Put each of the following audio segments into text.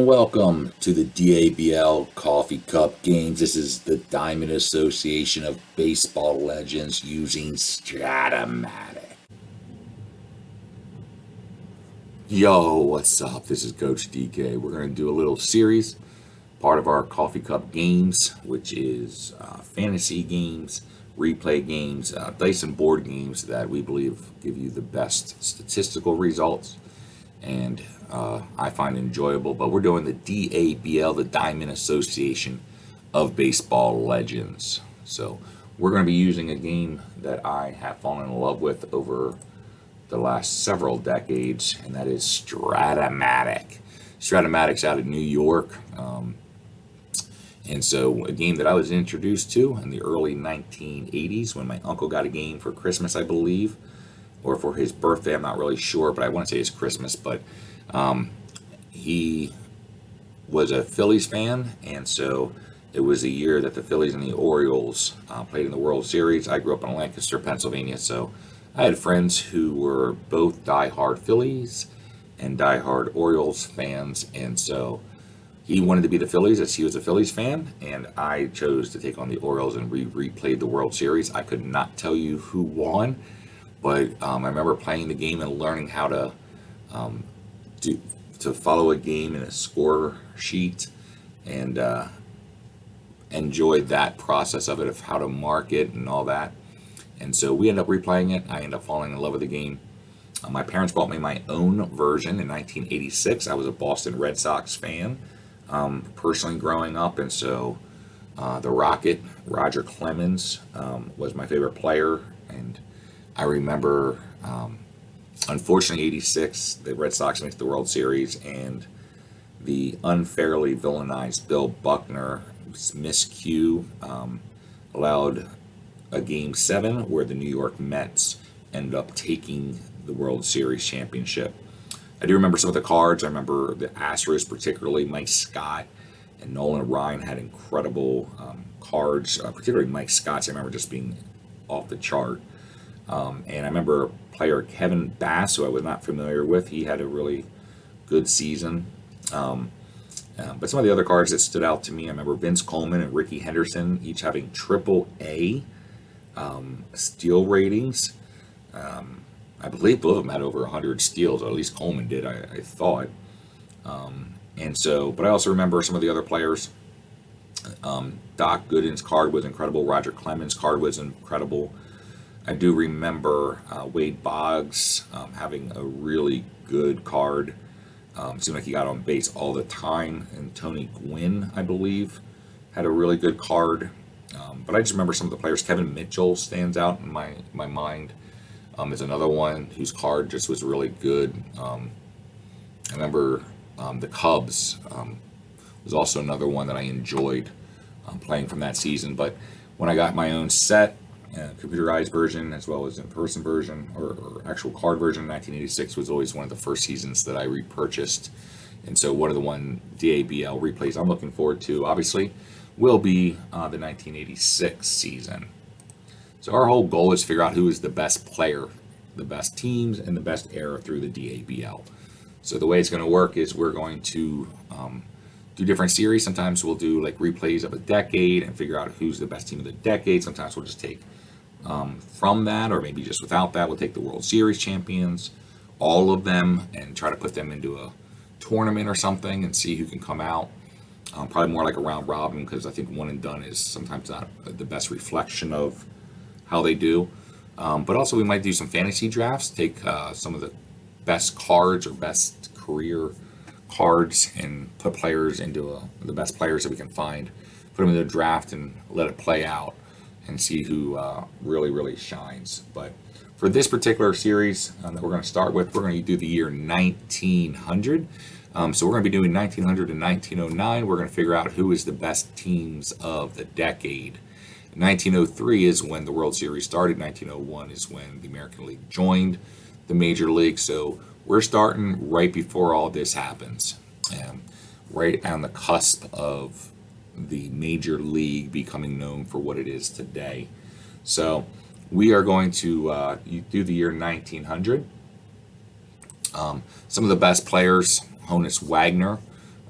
and welcome to the DABL Coffee Cup Games. This is the Diamond Association of Baseball Legends using Strat-O-Matic. Yo, what's up? This is Coach DK. We're going to do a little series, part of our Coffee Cup Games, which is fantasy games, replay games, dice and board games that we believe give you the best statistical results and I find enjoyable. But we're doing the DABL, the Diamond Association of Baseball Legends. So we're going to be using a game that I have fallen in love with over the last several decades, and that is StratOmatic. StratOmatic's out of New York, and so a game that I was introduced to in the early 1980s when my uncle got a game for Christmas, I believe, or for his birthday. I'm not really sure, but I want to say it's Christmas. But he was a Phillies fan, and so it was a year that the Phillies and the Orioles played in the World Series. I grew up in Lancaster, Pennsylvania, so I had friends who were both diehard Phillies and diehard Orioles fans, and so he wanted to be the Phillies as he was a Phillies fan, and I chose to take on the Orioles, and we replayed the World Series. I could not tell you who won, but I remember playing the game and learning how to follow a game in a score sheet, and enjoyed that process of it, of how to mark it and all that. And so we ended up replaying it. I ended up falling in love with the game. My parents bought me my own version in 1986. I was a Boston Red Sox fan, personally growing up, and so the Rocket, Roger Clemens, was my favorite player. And I remember, unfortunately, 86, the Red Sox made the World Series, and the unfairly villainized Bill Buckner miscue allowed a Game 7 where the New York Mets ended up taking the World Series championship. I do remember some of the cards. I remember the Astros, particularly Mike Scott and Nolan Ryan, had incredible cards, particularly Mike Scott's. I remember just being off the chart. And I remember player Kevin Bass, who I was not familiar with. He had a really good season. But some of the other cards that stood out to me, I remember Vince Coleman and Ricky Henderson each having AAA steal ratings. I believe both of them had over 100 steals, or at least Coleman did, I thought. And so, but I also remember some of the other players. Doc Gooden's card was incredible. Roger Clemens' card was incredible. I do remember Wade Boggs having a really good card. Seemed like he got on base all the time. And Tony Gwynn, I believe, had a really good card. But I just remember some of the players. Kevin Mitchell stands out in my mind. Is another one whose card just was really good. I remember the Cubs was also another one that I enjoyed playing from that season. But when I got my own set, computerized version as well as in-person version or actual card version, 1986 was always one of the first seasons that I repurchased. And so one of the DABL replays I'm looking forward to, obviously, will be the 1986 season. So our whole goal is to figure out who is the best player, the best teams, and the best era through the DABL. So the way it's going to work is we're going to do different series. Sometimes we'll do like replays of a decade and figure out who's the best team of the decade. Sometimes we'll just take from that, or maybe just without that, we'll take the World Series champions, all of them, and try to put them into a tournament or something and see who can come out. Probably more like a round robin, because I think one and done is sometimes not the best reflection of how they do. But also we might do some fantasy drafts, take some of the best cards or best career cards and put players into the best players that we can find, put them in the draft and let it play out and see who really shines. But for this particular series that we're going to start with, we're going to do the year 1900. So we're going to be doing 1900 and 1909. We're going to figure out who is the best teams of the decade. 1903 is when the World Series started. 1901 is when the American League joined the Major League. So we're starting right before all this happens, right on the cusp of the Major League becoming known for what it is today. So we are going to do the year 1900. Some of the best players: Honus Wagner,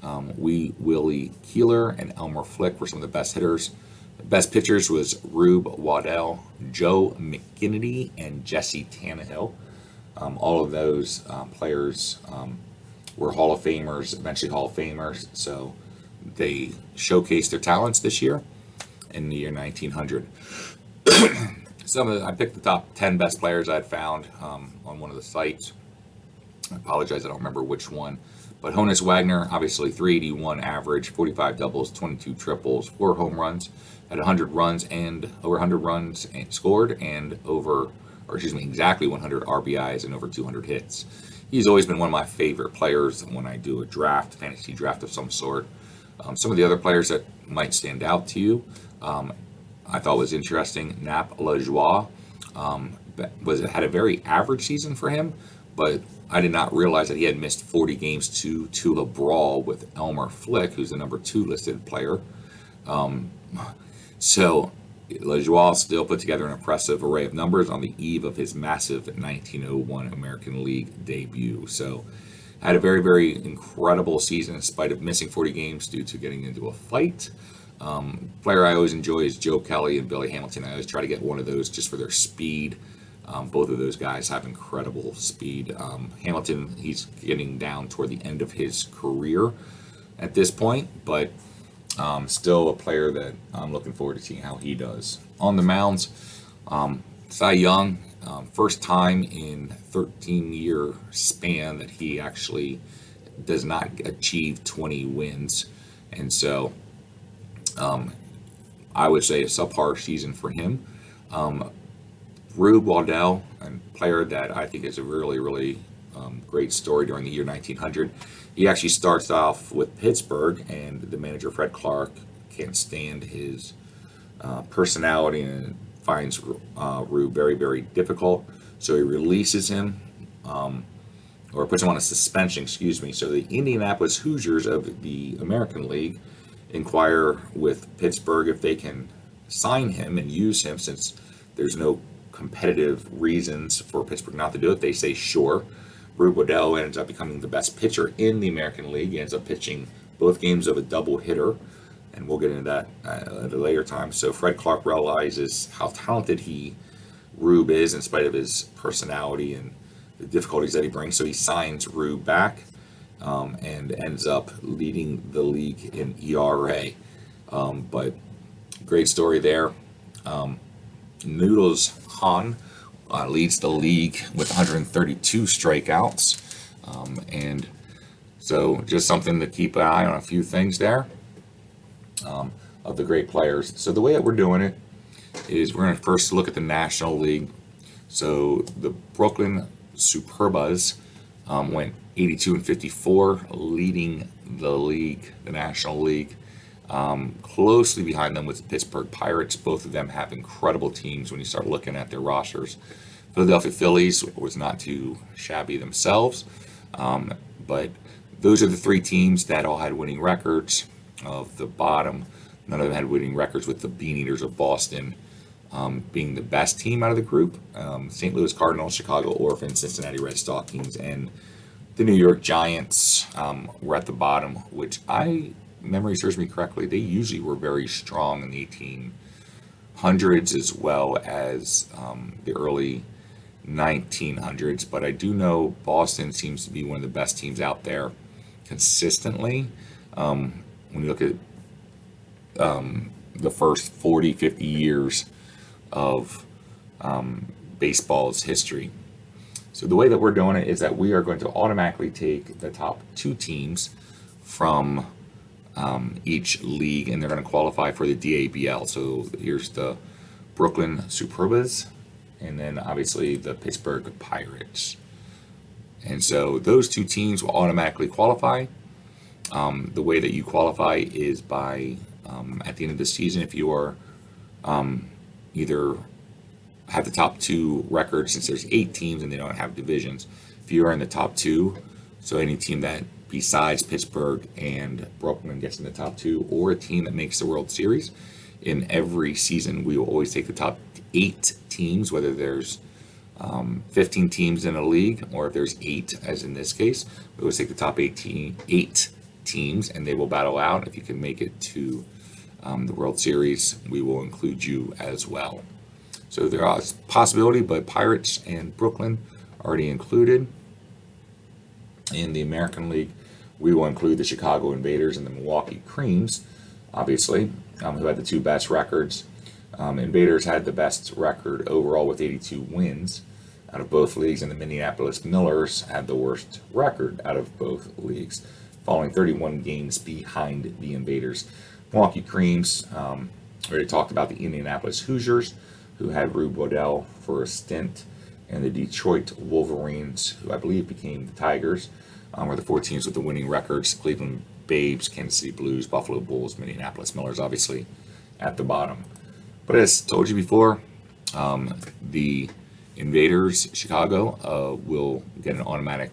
Willie Keeler and Elmer Flick were some of the best hitters. The best pitchers was Rube Waldow, Joe McKinney, and Jesse Tannehill. All of those players were Hall of Famers, eventually Hall of Famers. So they showcased their talents this year in the year 1900. I picked the top 10 best players I had found on one of the sites. I apologize, I don't remember which one. But Honus Wagner, obviously 381 average, 45 doubles, 22 triples, 4 home runs, had 100 runs and over 100 runs and scored, and exactly 100 RBIs and over 200 hits. He's always been one of my favorite players when I do a draft, fantasy draft of some sort. Some of the other players that might stand out to you, I thought was interesting. Nap Lajoie had a very average season for him, but I did not realize that he had missed 40 games to a brawl with Elmer Flick, who's the number 2 listed player. So Lajoie still put together an impressive array of numbers on the eve of his massive 1901 American League debut. So had a very, very incredible season in spite of missing 40 games due to getting into a fight. Player I always enjoy is Joe Kelly and Billy Hamilton. I always try to get one of those just for their speed. Both of those guys have incredible speed. Hamilton, he's getting down toward the end of his career at this point, but still a player that I'm looking forward to seeing how he does. On the mounds, Cy Young, first time in 13-year span that he actually does not achieve 20 wins. And so I would say a subpar season for him. Rube Waldow, a player that I think is a really, really great story during the year 1900. He actually starts off with Pittsburgh, and the manager, Fred Clark, can't stand his personality and finds Rube very, very difficult. So he releases him, or puts him on a suspension, So the Indianapolis Hoosiers of the American League inquire with Pittsburgh if they can sign him and use him, since there's no competitive reasons for Pittsburgh not to do it. They say sure. Rube Waldow ends up becoming the best pitcher in the American League. He ends up pitching both games of a double hitter, and we'll get into that at a later time. So Fred Clark realizes how talented Rube is in spite of his personality and the difficulties that he brings. So he signs Rube back and ends up leading the league in ERA. But great story there. Noodles Hahn leads the league with 132 strikeouts. And so just something to keep an eye on, a few things there of the great players. So the way that we're doing it is we're going to first look at the National League. So the Brooklyn Superbas went 82-54, leading the league, the National League. Closely behind them was the Pittsburgh Pirates. Both of them have incredible teams when you start looking at their rosters. Philadelphia Phillies was not too shabby themselves, but those are the 3 teams that all had winning records. Of the bottom, none of them had winning records, with the Bean Eaters of Boston being the best team out of the group. St. Louis Cardinals, Chicago Orphans, Cincinnati Red Stockings, and the New York Giants were at the bottom, which memory serves me correctly, they usually were very strong in the 1800s as well as the early 1900s. But I do know Boston seems to be one of the best teams out there consistently. When you look at the first 40, 50 years of baseball's history. So the way that we're doing it is that we are going to automatically take the top 2 teams from each league, and they're going to qualify for the DABL. So here's the Brooklyn Superbas, and then obviously the Pittsburgh Pirates. And so those 2 teams will automatically qualify. The way that you qualify is by at the end of the season, if you are either have the top 2 records, since there's 8 teams and they don't have divisions. If you are in the top 2, so any team that besides Pittsburgh and Brooklyn gets in the top 2, or a team that makes the World Series, in every season we will always take the top 8 teams, whether there's 15 teams in a league or if there's 8, as in this case, we always take the top 8 teams, and they will battle out. If you can make it to the World Series, we will include you as well. So there is a possibility, but Pirates and Brooklyn already included. In the American League, we will include the Chicago Invaders and the Milwaukee Creams, obviously, who had the two best records. Invaders had the best record overall with 82 wins out of both leagues, and the Minneapolis Millers had the worst record out of both leagues, falling 31 games behind the Invaders. Milwaukee Creams, already talked about the Indianapolis Hoosiers, who had Rube Waldow for a stint, and the Detroit Wolverines, who I believe became the Tigers, were the four teams with the winning records. Cleveland Babes, Kansas City Blues, Buffalo Bulls, Minneapolis Millers, obviously at the bottom. But as told you before, the Invaders, Chicago, will get an automatic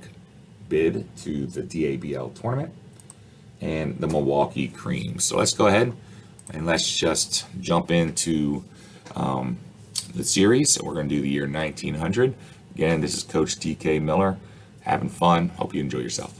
bid to the DABL tournament, and the Milwaukee Creams. So let's go ahead and let's just jump into the series. We're going to do the year 1900. Again, this is Coach DK Miller. Having fun. Hope you enjoy yourself.